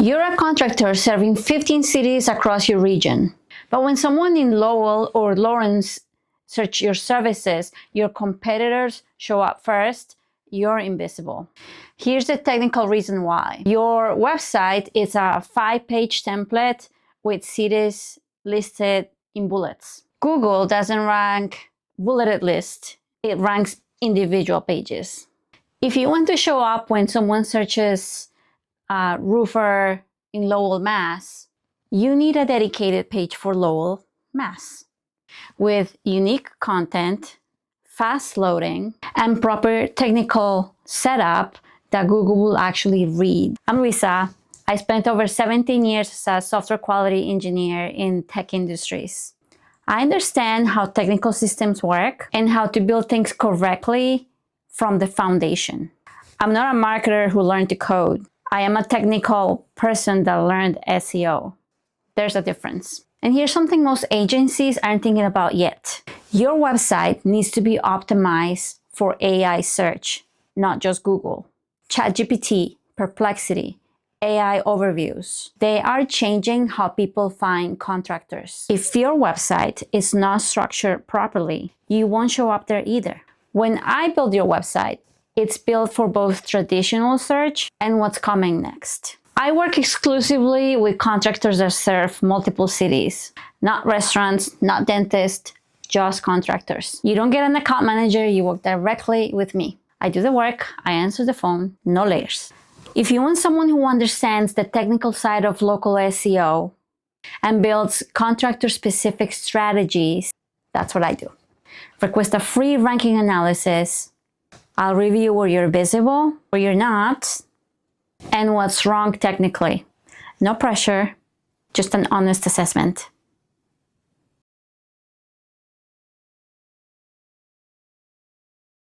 You're a contractor serving 15 cities across your region. But when someone in Lowell or Lawrence search your services, your competitors show up first, you're invisible. Here's the technical reason why. Your website is a 5-page template with cities listed in bullets. Google doesn't rank bulleted list, it ranks individual pages. If you want to show up when someone searches roofer in Lowell, Mass, you need a dedicated page for Lowell, Mass, with unique content, fast loading, and proper technical setup that Google will actually read. I'm Luisa. I spent over 17 years as a software quality engineer in tech industries. I understand how technical systems work and how to build things correctly from the foundation. I'm not a marketer who learned to code. I am a technical person that learned SEO. There's a difference. And here's something most agencies aren't thinking about yet. Your website needs to be optimized for AI search, not just Google. ChatGPT, Perplexity, AI overviews. They are changing how people find contractors. If your website is not structured properly, you won't show up there either. When I build your website, it's built for both traditional search and what's coming next. I work exclusively with contractors that serve multiple cities, not restaurants, not dentists, just contractors. You don't get an account manager, you work directly with me. I do the work, I answer the phone, no layers. If you want someone who understands the technical side of local SEO and builds contractor-specific strategies, that's what I do. Request a free ranking analysis. I'll review where you're visible, where you're not, and what's wrong technically. No pressure, just an honest assessment.